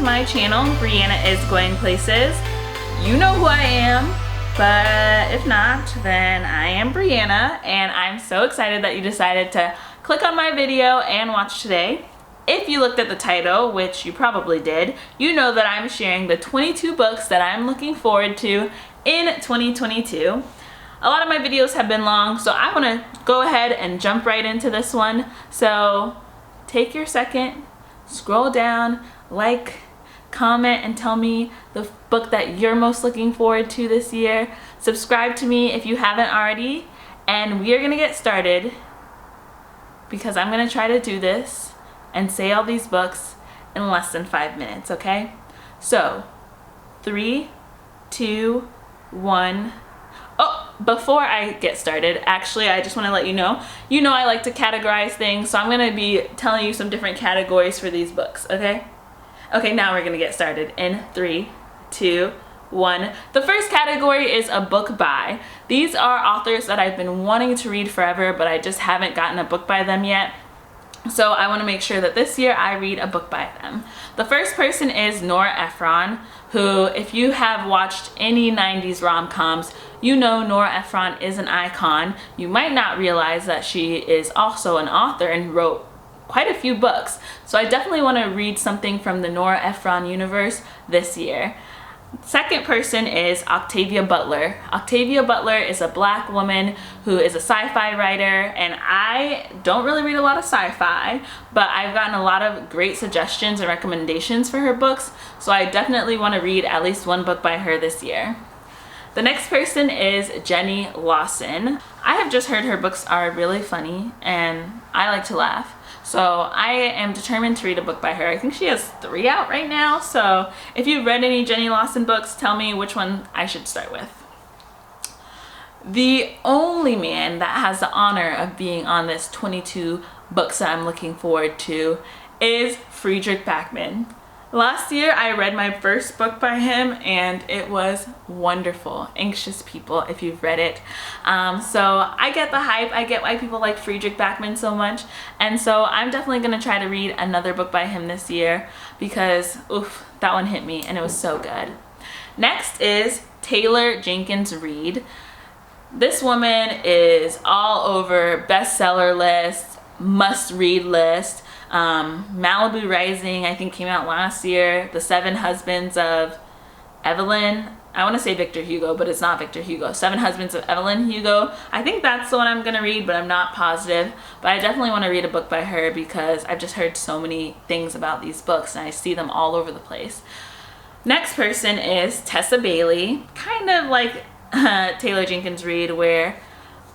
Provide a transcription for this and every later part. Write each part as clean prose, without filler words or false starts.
my channel, Briana is Going Places. You know who I am, but if not, then I am Briana, and I'm so excited that you decided to click on my video and watch today. If you looked at the title, which you probably did, you know that I'm sharing the 22 books that I'm looking forward to in 2022. A lot of my videos have been long, so I want to go ahead and jump right into this one. So take your second, scroll down, like, comment, and tell me the book that you're most looking forward to this year. Subscribe to me if you haven't already, and we are going to get started because I'm going to try to do this and say all these books in less than 5 minutes, okay? So, 3, 2, 1. Oh, before I get started, actually, I just want to let you know I like to categorize things, so I'm going to be telling you some different categories for these books, okay? Okay, now we're going to get started in 3, 2, 1. The first category is a book by. These are authors that I've been wanting to read forever, but I just haven't gotten a book by them yet. So I want to make sure that this year I read a book by them. The first person is Nora Ephron, who, if you have watched any 90s rom-coms, you know Nora Ephron is an icon. You might not realize that she is also an author and wrote quite a few books. So I definitely want to read something from the Nora Ephron universe this year. Second person is Octavia Butler. Octavia Butler is a black woman who is a sci-fi writer, and I don't really read a lot of sci-fi, but I've gotten a lot of great suggestions and recommendations for her books, so I definitely want to read at least one book by her this year. The next person is Jenny Lawson. I have just heard her books are really funny, and I like to laugh. So I am determined to read a book by her. I think she has 3 out right now. So if you've read any Jenny Lawson books, tell me which one I should start with. The only man that has the honor of being on this 22 books that I'm looking forward to is Fredrik Backman. Last year I read my first book by him and it was wonderful. Anxious People, if you've read it. So I get the hype, I get why people like Fredrik Backman so much, and so I'm definitely going to try to read another book by him this year because, oof, that one hit me and it was so good. Next is Taylor Jenkins Reid. This woman is all over bestseller lists, must-read list. Malibu Rising, I think, came out last year. The 7 Husbands of Evelyn. I want to say Victor Hugo, but it's not Victor Hugo. 7 Husbands of Evelyn Hugo. I think that's the one I'm going to read, but I'm not positive. But I definitely want to read a book by her because I've just heard so many things about these books and I see them all over the place. Next person is Tessa Bailey. Kind of like Taylor Jenkins Reid, where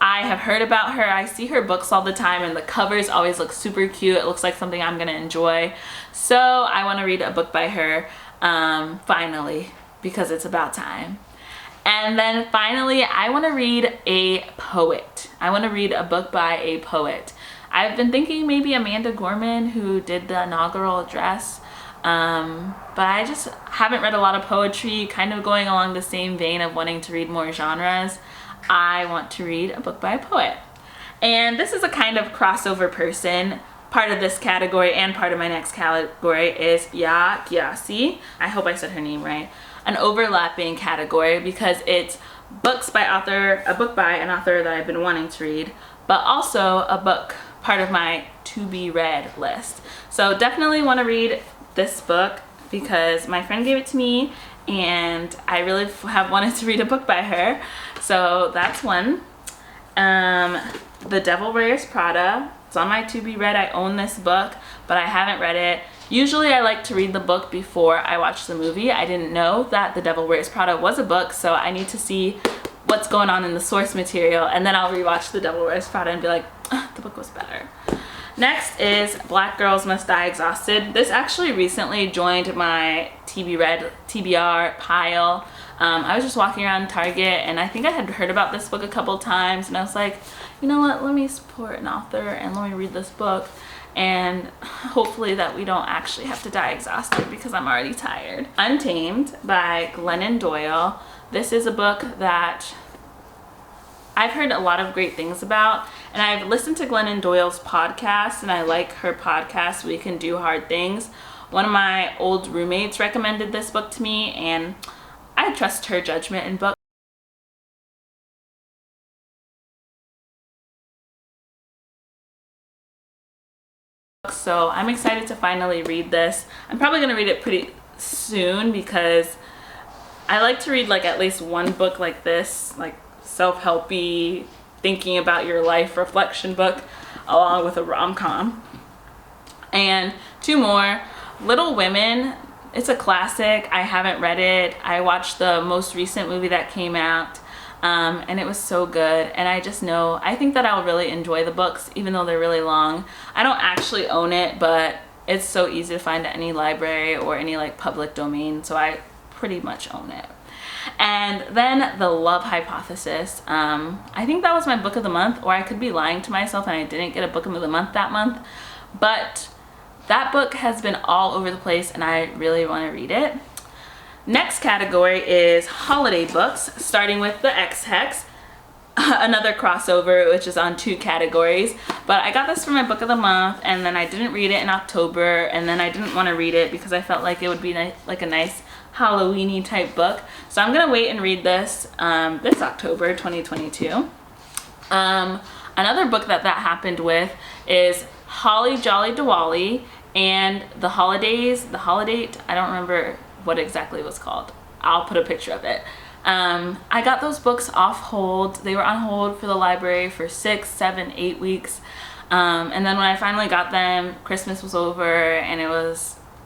I have heard about her. I see her books all the time and the covers always look super cute. It looks like something I'm gonna enjoy. So I want to read a book by her finally, because it's about time. And then finally, I want to read a poet. I want to read a book by a poet. I've been thinking maybe Amanda Gorman, who did the inaugural address. But I just haven't read a lot of poetry, kind of going along the same vein of wanting to read more genres. I want to read a book by a poet. And this is a kind of crossover person. Part of this category and part of my next category is Ya Gyasi. I hope I said her name right. An overlapping category because it's books by a book by an author that I've been wanting to read, but also a book part of my to be read list. So definitely want to read this book because my friend gave it to me and I really have wanted to read a book by her. So that's one. The Devil Wears Prada. It's on my to be read. I own this book, but I haven't read it. Usually I like to read the book before I watch the movie. I didn't know that The Devil Wears Prada was a book, so I need to see what's going on in the source material, and then I'll rewatch The Devil Wears Prada and be like, the book was better. Next is Black Girls Must Die Exhausted. This actually recently joined my TBR pile. I was just walking around Target and I think I had heard about this book a couple times and I was like, you know what, let me support an author and let me read this book, and hopefully that we don't actually have to die exhausted because I'm already tired. Untamed by Glennon Doyle. This is a book that I've heard a lot of great things about, and I've listened to Glennon Doyle's podcast and I like her podcast, We Can Do Hard Things. One of my old roommates recommended this book to me, and I trust her judgment in books. So I'm excited to finally read this. I'm probably going to read it pretty soon because I like to read like at least one book like this, like self-helpy, thinking about your life reflection book, along with a rom-com. And two more, Little Women. It's a classic. I haven't read it. I watched the most recent movie that came out, and it was so good. And I just know, I think that I'll really enjoy the books, even though they're really long. I don't actually own it, but it's so easy to find at any library or any like public domain, so I pretty much own it. And then The Love Hypothesis. I think that was my book of the month, or I could be lying to myself and I didn't get a book of the month that month, but that book has been all over the place and I really want to read it. Next category is holiday books, starting with The Ex-Hex, another crossover, which is on 2 categories. But I got this for my book of the month, and then I didn't read it in October, and then I didn't want to read it because I felt like it would be like a nice Halloween-y type book. So I'm gonna wait and read this this October 2022. Another book that happened with is Holly Jolly Diwali and The Holidays, I don't remember what exactly it was called. I'll put a picture of it. I got those books off hold. They were on hold for the library for 6, 7, 8 weeks. And then when I finally got them, Christmas was over, and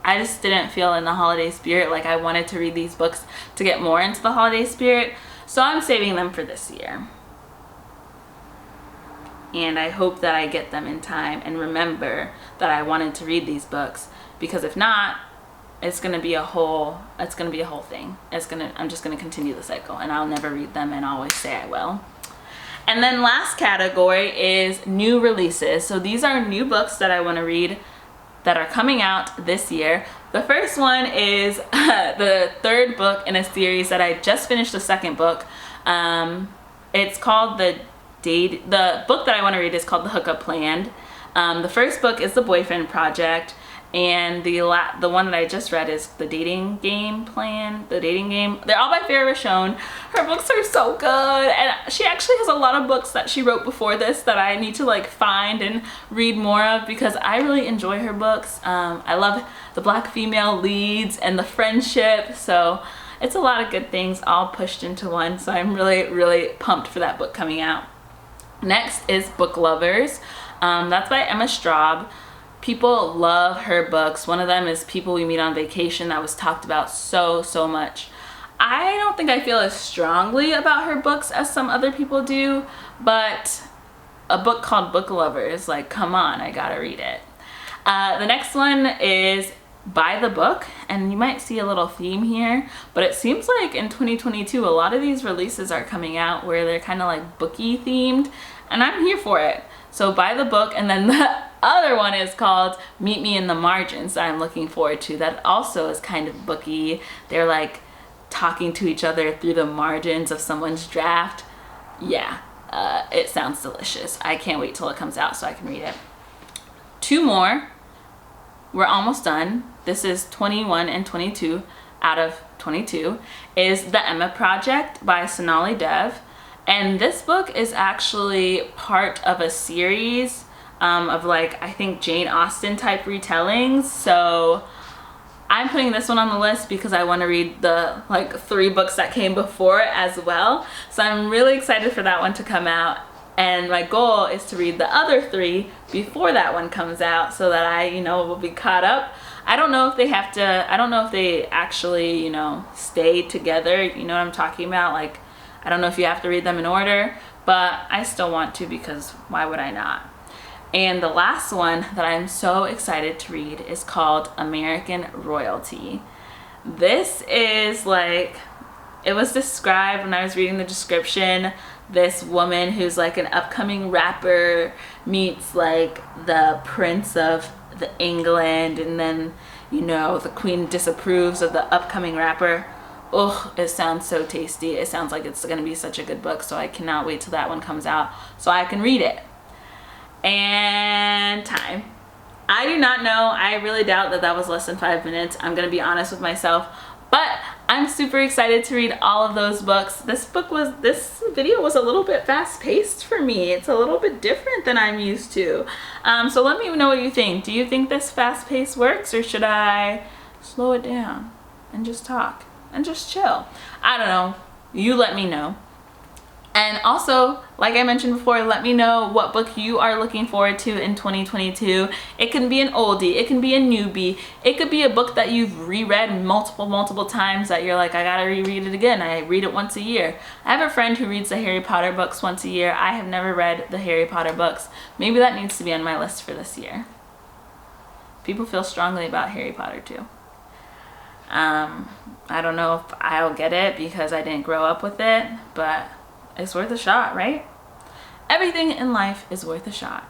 I just didn't feel in the holiday spirit. Like I wanted to read these books to get more into the holiday spirit. So I'm saving them for this year. And I hope that I get them in time and remember that I wanted to read these books, because if not, it's gonna be a whole thing. I'm just gonna continue the cycle and I'll never read them and always say I will. And then last category is new releases. So these are new books that I want to read that are coming out this year. The first one is the 3rd book in a series that I just finished the 2nd book. It's called the book that I want to read is called The Hookup Plan. The first book is The Boyfriend Project, and the one that I just read is The Dating Game Plan. They're all by Farrah Rochon. Her books are so good, and she actually has a lot of books that she wrote before this that I need to like find and read more of, because I really enjoy her books. I love the Black female leads and the friendship, so it's a lot of good things all pushed into one. So I'm really pumped for that book coming out. Next is Book Lovers. That's by Emma Straub. People love her books. One of them is People We Meet on Vacation, that was talked about so much. I don't think I feel as strongly about her books as some other people do, but a book called Book Lovers, like, come on, I gotta read it. The next one is By the Book, and you might see a little theme here, but it seems like in 2022 a lot of these releases are coming out where they're kind of like booky themed, and I'm here for it. So By the Book, and then the other one is called Meet Me in the Margins that I'm looking forward to. That also is kind of booky. They're like talking to each other through the margins of someone's draft. Yeah, it sounds delicious. I can't wait till it comes out so I can read it. 2 more. We're almost done. This is 21 and 22 out of 22. Is The Emma Project by Sonali Dev. And this book is actually part of a series of like, I think Jane Austen type retellings. So I'm putting this one on the list because I want to read the like 3 books that came before it as well. So I'm really excited for that one to come out. And my goal is to read the other 3 before that one comes out so that I, will be caught up. I don't know if they actually, stay together. You know what I'm talking about? Like, I don't know if you have to read them in order, but I still want to, because why would I not? And the last one that I'm so excited to read is called American Royalty. This is like, it was described when I was reading the description, this woman who's like an upcoming rapper meets like the prince of the England, and then the queen disapproves of the upcoming rapper. Oh, it sounds so tasty. It sounds like it's gonna be such a good book, so I cannot wait till that one comes out so I can read it. And time. I do not know. I really doubt that that was less than 5 minutes. I'm gonna be honest with myself, but I'm super excited to read all of those books. This video was a little bit fast-paced for me. It's a little bit different than I'm used to. So let me know what you think. Do you think this fast pace works, or should I slow it down and just talk and just chill? I don't know. You let me know. And also, like I mentioned before, let me know what book you are looking forward to in 2022. It can be an oldie, it can be a newbie, it could be a book that you've reread multiple times that you're like, I gotta reread it again. I read it once a year. I have a friend who reads the Harry Potter books once a year. I have never read the Harry Potter books. Maybe that needs to be on my list for this year. People feel strongly about Harry Potter too. I don't know if I'll get it because I didn't grow up with it, but it's worth a shot, right? Everything in life is worth a shot.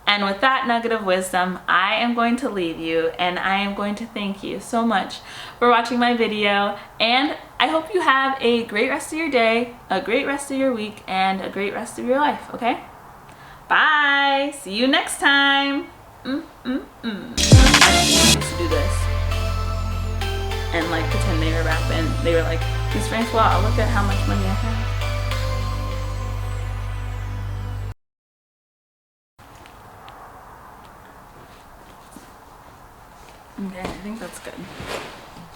And with that nugget of wisdom, I am going to leave you, and I am going to thank you so much for watching my video, and I hope you have a great rest of your day, a great rest of your week, and a great rest of your life, okay? Bye! See you next time! I used to do this and like pretend they were rapping. They were like, Miss Francois, look at how much money I have. Okay, I think that's good.